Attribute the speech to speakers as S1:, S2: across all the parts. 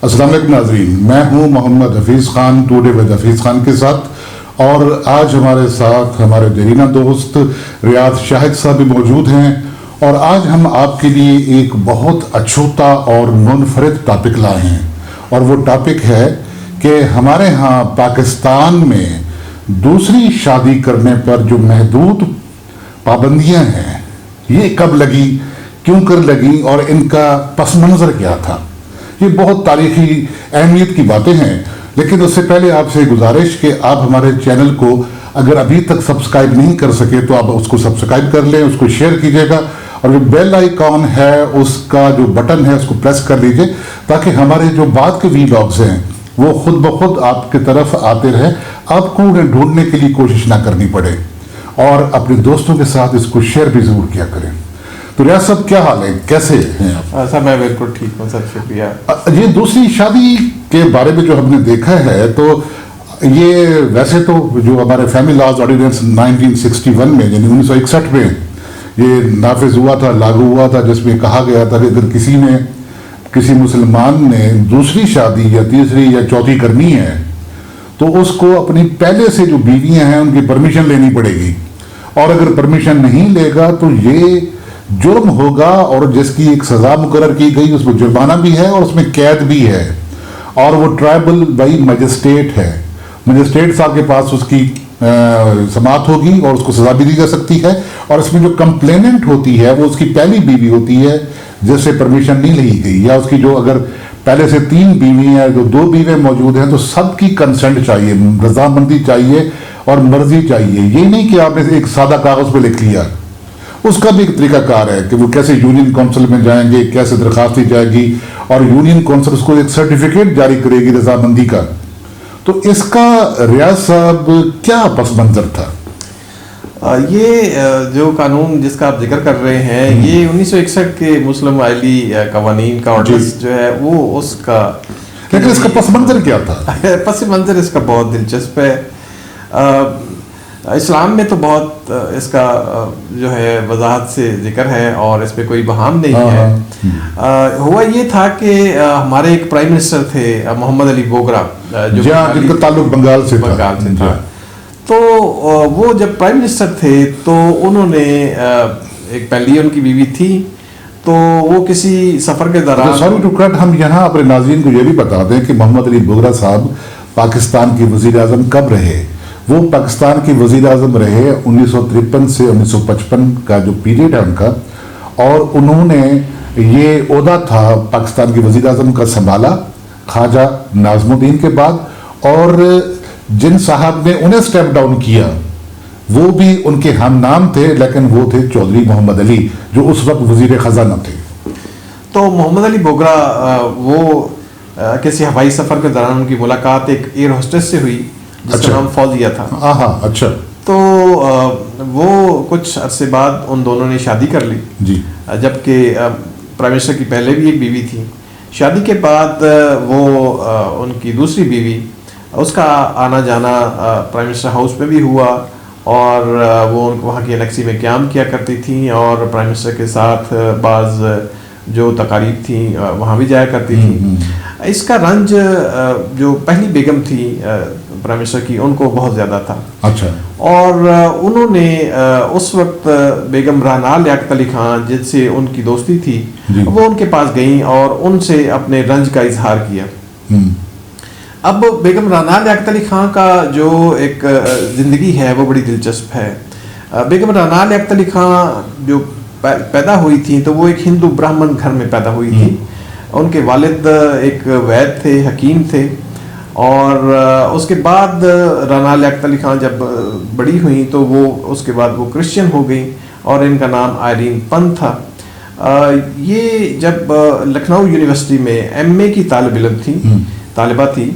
S1: السلام علیکم ناظرین، میں ہوں محمد حفیظ خان، ٹوڈے ود حفیظ خان کے ساتھ، اور آج ہمارے ساتھ ہمارے دیرینہ دوست ریاض شاہد صاحب بھی موجود ہیں، اور آج ہم آپ کے لیے ایک بہت اچھوتا اور منفرد ٹاپک لائے ہیں، اور وہ ٹاپک ہے کہ ہمارے ہاں پاکستان میں دوسری شادی کرنے پر جو محدود پابندیاں ہیں یہ کب لگی، کیوں کر لگی، اور ان کا پس منظر کیا تھا۔ یہ بہت تاریخی اہمیت کی باتیں ہیں، لیکن اس سے پہلے آپ سے گزارش کہ آپ ہمارے چینل کو اگر ابھی تک سبسکرائب نہیں کر سکے تو آپ اس کو سبسکرائب کر لیں، اس کو شیئر کیجیے گا، اور جو بیل آئیکن ہے اس کا جو بٹن ہے اس کو پریس کر لیجیے، تاکہ ہمارے جو بعد کے ویلاگز ہیں وہ خود بخود آپ کی طرف آتے رہے، آپ کو انہیں ڈھونڈنے کے لیے کوشش نہ کرنی پڑے، اور اپنے دوستوں کے ساتھ اس کو شیئر بھی ضرور کیا کریں۔ تو ریاض صاحب کیا حال ہے، کیسے ہیں آپ؟
S2: سر میں بالکل ٹھیک ہوں سر، شکریہ۔
S1: یہ دوسری شادی کے بارے میں جو ہم نے دیکھا ہے، تو یہ ویسے تو جو ہمارے فیملی لاز آرڈیننس 1961 میں یعنی 1961 میں یہ نافذ ہوا تھا، لاگو ہوا تھا، جس میں کہا گیا تھا کہ اگر کسی مسلمان نے دوسری شادی یا تیسری یا چوتھی کرنی ہے تو اس کو اپنی پہلے سے جو بیویاں ہیں ان کی پرمیشن لینی پڑے گی، اور اگر پرمیشن نہیں لے گا تو یہ جرم ہوگا، اور جس کی ایک سزا مقرر کی گئی، اس میں جرمانہ بھی ہے اور اس میں قید بھی ہے، اور وہ ٹرائبل بائی مجسٹریٹ ہے، مجسٹریٹ صاحب کے پاس اس کی سماعت ہوگی اور اس کو سزا بھی دی جا سکتی ہے، اور اس میں جو کمپلیننٹ ہوتی ہے وہ اس کی پہلی بیوی ہوتی ہے جس سے پرمیشن نہیں لی گئی، یا اس کی جو اگر پہلے سے 3 بیوی ہیں، جو 2 بیوے موجود ہیں، تو سب کی کنسنٹ چاہیے، رضامندی چاہیے اور مرضی چاہیے، یہ نہیں کہ آپ نے ایک سادہ کاغذ پہ لکھ لیا۔ اس کا بھی ایک طریقہ کار ہے کہ وہ کیسے یونین کونسل میں جائیں گے، کیسے درخواست دی جائے گی، اور یونین کونسل اس کو ایک سرٹیفکیٹ جاری کرے گی رضامندی کا۔ تو اس کا ریاض صاحب کیا پس منظر تھا؟
S2: یہ جو قانون جس کا آپ ذکر کر رہے ہیں، یہ 1961 کے مسلم آئلی قوانین کا آرڈرز جو ہے وہ اس کا،
S1: لیکن اس کا پس منظر کیا تھا؟
S2: پس منظر اس کا بہت دلچسپ ہے۔ اسلام میں تو بہت اس کا جو ہے وضاحت سے ذکر ہے، اور اس پہ کوئی بہام نہیں ہے۔ ہوا یہ تھا کہ ہمارے ایک پرائم منسٹر تھے محمد علی بوگرا، جو
S1: جن کا تعلق بنگال سے
S2: تھا، تو وہ جب پرائم منسٹر تھے تو انہوں نے ایک پہلی ان کی بیوی تھی، تو وہ کسی سفر کے دوران،
S1: سوری ٹو کٹ، ہم یہاں اپنے ناظرین کو یہ بھی بتا دیں کہ محمد علی بوگرا صاحب پاکستان کے وزیر اعظم کب رہے۔ وہ پاکستان کے وزیر اعظم رہے 1953 سے 1955 کا جو پیریڈ ہے ان کا، اور انہوں نے یہ عہدہ تھا پاکستان کے وزیر اعظم کا سنبھالا خواجہ ناظم الدین کے بعد، اور جن صاحب نے انہیں سٹیپ ڈاؤن کیا وہ بھی ان کے ہم نام تھے، لیکن وہ تھے چودھری محمد علی جو اس وقت وزیر خزانہ تھے۔
S2: تو محمد علی بوگرا وہ کسی ہوائی سفر کے دوران ان کی ملاقات ایک ایئر ہوسٹس سے ہوئی جس کا نام فوزیہ تھا۔
S1: اچھا۔
S2: تو وہ کچھ عرصے بعد ان دونوں نے شادی کر لی،
S1: جی،
S2: جبکہ پرائم منسٹر کی پہلے بھی ایک بیوی تھی۔ شادی کے بعد وہ ان کی دوسری بیوی، اس کا آنا جانا پرائم منسٹر ہاؤس میں بھی ہوا، اور وہ وہاں کی انیکسی میں قیام کیا کرتی تھیں، اور پرائم منسٹر کے ساتھ بعض جو تقاریب تھیں وہاں بھی جایا کرتی تھیں۔ اس کا رنج جو پہلی بیگم تھی پرائم منسٹر کی، ان کو بہت زیادہ تھا۔
S1: اچھا۔
S2: اور انہوں نے اس وقت بیگم رانا لیاقت علی خان جس سے ان کی دوستی تھی، وہ ان کے پاس گئیں اور ان سے اپنے رنج کا اظہار کیا۔ اب بیگم رانا لیاقت علی خان کا جو ایک زندگی ہے وہ بڑی دلچسپ ہے۔ بیگم رانا لیاقت علی خان جو پیدا ہوئی تھی تو وہ ایک ہندو برہمن گھر میں پیدا ہوئی تھی۔ ان کے والد ایک وید تھے، حکیم تھے، اور اس کے بعد رانا لیاقت علی خان جب بڑی ہوئیں تو وہ اس کے بعد وہ کرسچن ہو گئیں، اور ان کا نام آئرین پن تھا۔ یہ جب لکھنؤ یونیورسٹی میں MA کی طالبہ تھی،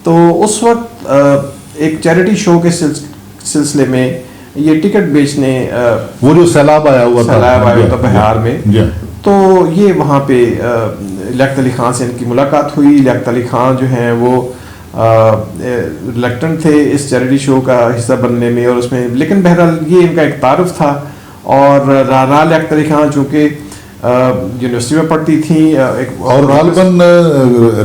S2: تو اس وقت ایک چیریٹی شو کے سلسلے میں یہ ٹکٹ بیچنے،
S1: وہ جو سیلاب آیا ہوا
S2: تھا بہار میں، تو یہ وہاں پہ لیاقت علی خان سے ان کی ملاقات ہوئی۔ لیاقت علی خان جو ہیں وہ ریلیکٹنٹ تھے اس چیریٹی شو کا حصہ بننے میں، اور اس میں، لیکن بہرحال یہ ان کا ایک تعارف تھا، اور رانا لیاقت علی خان چونکہ یونیورسٹی میں پڑھتی تھیں
S1: اور غالباً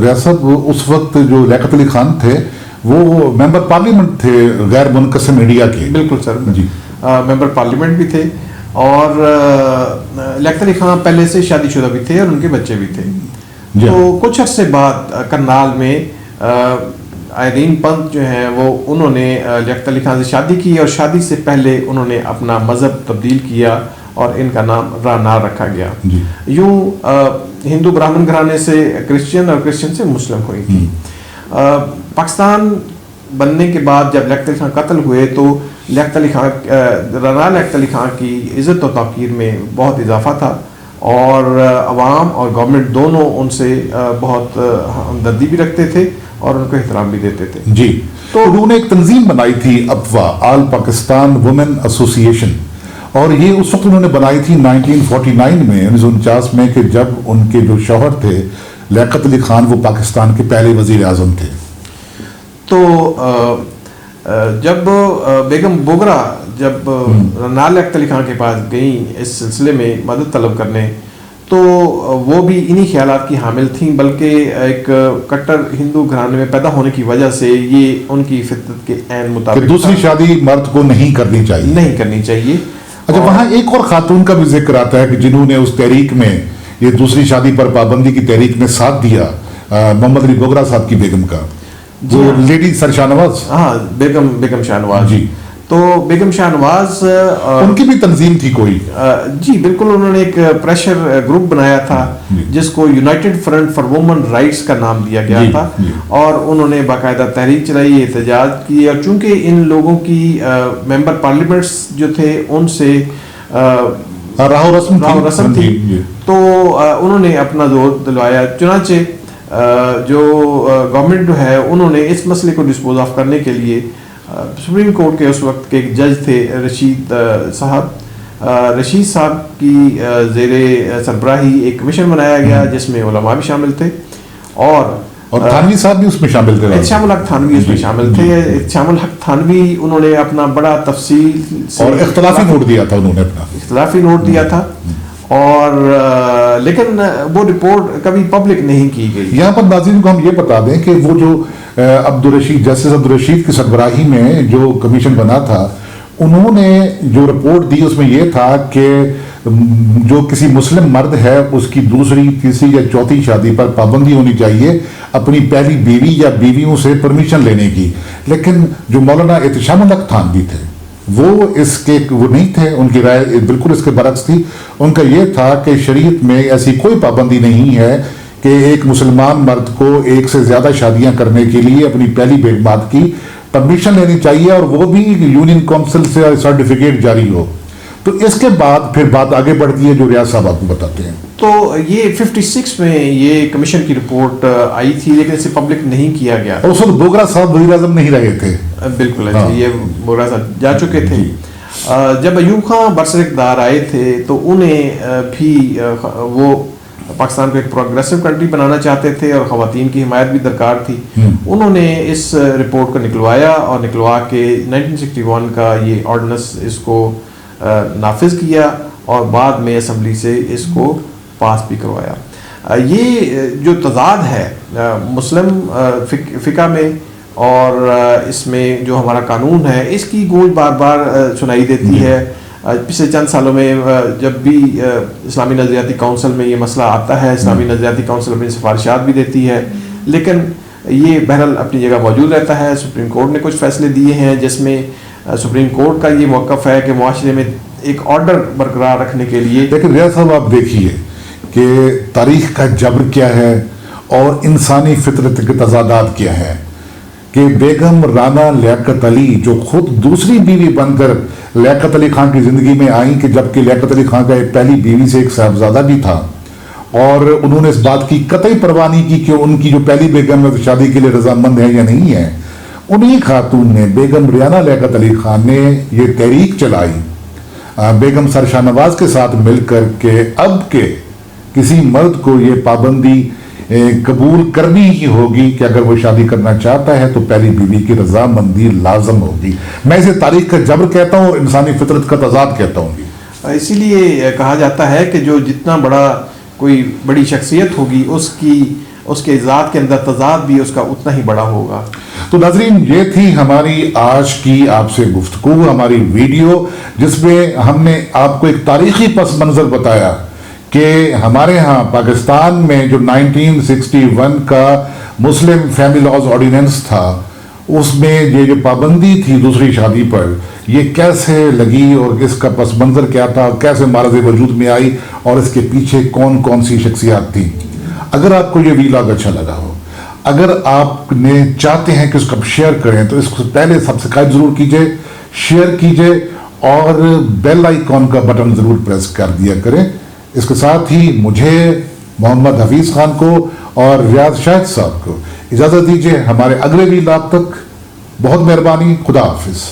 S1: ریاض صاحب اس وقت جو لیاقت علی خان تھے وہ ممبر پارلیمنٹ تھے غیر منقسم انڈیا کے.
S2: بالکل سر
S1: جی
S2: ممبر پارلیمنٹ بھی تھے اور لیاقت علی خان پہلے سے شادی شدہ بھی تھے اور ان کے بچے بھی تھے. تو کچھ عرصے بعد کرنال میں آئرین پنت جو ہیں وہ انہوں نے لیاقت علی خان سے شادی کی اور شادی سے پہلے انہوں نے اپنا مذہب تبدیل کیا اور ان کا نام رانال رکھا گیا. یوں ہندو برہمن گھرانے سے کرسچن اور کرسچن سے مسلم ہوئی تھی. پاکستان بننے کے بعد جب لیاقت علی خان قتل ہوئے تو لیاقت علی خان رانال لیاقت علی خان کی عزت و توقیر میں بہت اضافہ تھا اور عوام اور گورنمنٹ دونوں ان سے بہت ہمدردی بھی رکھتے تھے اور ان کو احترام بھی دیتے تھے.
S1: جی تو انہوں نے ایک تنظیم بنائی تھی اپوا آل پاکستان وومن ایسوسیشن اور یہ اس وقت انہوں نے بنائی تھی 1949 میں 1949 میں کہ جب ان کے جو شوہر تھے لیاقت علی خان وہ پاکستان کے پہلے وزیر اعظم تھے.
S2: تو جب بیگم بوگرا جب رانال لیاقت علی خان کے پاس گئیں اس سلسلے میں مدد طلب کرنے تو وہ بھی انہی خیالات کی حامل تھیں بلکہ ایک کٹر ہندو گھرانے میں پیدا ہونے کی وجہ سے یہ ان کی فطرت کے عین مطابق
S1: دوسری شادی مرد کو نہیں کرنی
S2: چاہیے.
S1: اچھا وہاں ایک اور خاتون کا بھی ذکر آتا ہے کہ جنہوں نے اس تحریک میں یہ دوسری شادی پر پابندی کی تحریک میں ساتھ دیا محمد علی بوگرا صاحب کی بیگم کا جو لیڈی سر شاہنواز.
S2: ہاں بیگم شاہنواز.
S1: جی
S2: تو بیگم شاہنواز
S1: ان کی بھی تنظیم تھی کوئی.
S2: جی بالکل انہوں نے ایک پریشر گروپ بنایا تھا جس کو United Front for Women Rights کا نام دیا گیا تھا اور انہوں نے باقاعدہ تحریک چلائی احتجاج کی اور چونکہ ان لوگوں کی ممبر پارلیمنٹس جو تھے ان سے
S1: راہو رسم
S2: تھی تو انہوں نے اپنا زور دلوایا. چنانچہ جو گورنمنٹ جو ہے انہوں نے اس مسئلے کو ڈسپوز آف کرنے کے لیے سپریم کورٹ کے اس وقت کے ایک جج تھے رشید صاحب کی زیر سربراہی ایک کمیشن بنایا گیا جس میں علماء بھی شامل تھے اور
S1: تھانوی صاحب بھی اس میں شامل تھے.
S2: احتشام الحق تھانوی اس میں شامل تھے. احتشام الحق تھانوی انہوں نے اپنا بڑا تفصیل
S1: اور اختلافی نوٹ دیا تھا. انہوں نے اپنا
S2: اختلافی نوٹ دیا تھا اور لیکن وہ رپورٹ کبھی پبلک نہیں کی گئی.
S1: یہاں پر ناظرین کو ہم یہ بتا دیں کہ وہ جو جسٹس عبدالرشید کی سربراہی میں جو کمیشن بنا تھا انہوں نے جو رپورٹ دی اس میں یہ تھا کہ جو کسی مسلم مرد ہے اس کی دوسری تیسری یا چوتھی شادی پر پابندی ہونی چاہیے اپنی پہلی بیوی یا بیویوں سے پرمیشن لینے کی. لیکن جو مولانا احتشام الحق تھانوی تھے وہ اس کے وہ نہیں تھے. ان کی رائے بالکل اس کے برعکس تھی. ان کا یہ تھا کہ شریعت میں ایسی کوئی پابندی نہیں ہے کہ ایک مسلمان مرد کو ایک سے زیادہ شادیاں کرنے کے لیے اپنی پہلی بیگمات کی پرمیشن لینی چاہیے اور وہ بھی یونین کونسل سے سرٹیفکیٹ جاری ہو. تو اس کے بعد پھر بات آگے بڑھتی ہے جو ریاض صاحب آپ کو بتاتے ہیں.
S2: تو یہ 56 میں یہ کمیشن کی رپورٹ آئی تھی لیکن اسے پبلک نہیں کیا گیا.
S1: اور اس وقت بوگرا صاحب وزیر اعظم نہیں رہے تھے.
S2: بالکل یہ بوگرا صاحب جا چکے تھے. جب ایوب خان برسر اقتدار آئے تھے تو انہیں بھی وہ پاکستان کو ایک پروگریسو کنٹری بنانا چاہتے تھے اور خواتین کی حمایت بھی درکار تھی. انہوں نے اس رپورٹ کو نکلوایا اور نکلوا کے 1961 کا یہ آرڈیننس اس کو نافذ کیا اور بعد میں اسمبلی سے اس کو پاس بھی کروایا. یہ جو تضاد ہے مسلم فقہ میں اور اس میں جو ہمارا قانون ہے اس کی گونج بار بار سنائی دیتی ہے. پچھلے چند سالوں میں جب بھی اسلامی نظریاتی کونسل میں یہ مسئلہ آتا ہے اسلامی نظریاتی کونسل اپنی سفارشات بھی دیتی ہے لیکن یہ بہرحال اپنی جگہ موجود رہتا ہے. سپریم کورٹ نے کچھ فیصلے دیے ہیں جس میں سپریم کورٹ کا یہ موقف ہے کہ معاشرے میں ایک آرڈر برقرار رکھنے کے لیے.
S1: لیکن ریاض صاحب آپ دیکھیے کہ تاریخ کا جبر کیا ہے اور انسانی فطرت کے تضادات کیا ہے کہ بیگم رانا لیاقت علی جو خود دوسری بیوی بن کر لیاقت علی خان کی زندگی میں آئیں کہ جبکہ لیاقت علی خان کا ایک پہلی بیوی سے ایک صاحبزادہ بھی تھا اور انہوں نے اس بات کی قطعی پرواہ نہیں کی کہ ان کی جو پہلی بیگم ہے شادی کے لیے رضامند ہے یا نہیں ہے. انہی خاتون نے بیگم ریانا لیاقت علی خان نے یہ تحریک چلائی بیگم سر شاہنواز کے ساتھ مل کر کہ اب کے کسی مرد کو یہ پابندی قبول کرنی ہی ہوگی کہ اگر وہ شادی کرنا چاہتا ہے تو پہلی بیوی کی رضامندی لازم ہوگی. میں اسے تاریخ کا جبر کہتا ہوں اور انسانی فطرت کا تضاد کہتا ہوں.
S2: اسی لیے کہا جاتا ہے کہ جو جتنا بڑا کوئی بڑی شخصیت ہوگی اس کے ذات کے اندر تضاد بھی اس کا اتنا ہی بڑا ہوگا.
S1: تو ناظرین یہ تھی ہماری آج کی آپ سے گفتگو، ہماری ویڈیو، جس میں ہم نے آپ کو ایک تاریخی پس منظر بتایا کہ ہمارے ہاں پاکستان میں جو 1961 کا مسلم فیملی لاز آرڈیننس تھا، اس میں یہ جو پابندی تھی دوسری شادی پر، یہ کیسے لگی اور اس کا پس منظر کیا تھا، کیسے معرض وجود میں آئی اور اس کے پیچھے کون کون سی شخصیات تھیں. اگر آپ کو یہ ویلاگ اچھا لگا ہو، اگر آپ نے چاہتے ہیں کہ اس کو شیئر کریں، تو اس کو پہلے سبسکرائب ضرور کیجئے، شیئر کیجئے اور بیل آئیکن کا بٹن ضرور پریس کر دیا کریں. اس کے ساتھ ہی مجھے محمد حفیظ خان کو اور ریاض شاہد صاحب کو اجازت دیجئے. ہمارے اگلے ویلاگ تک بہت مہربانی. خدا حافظ.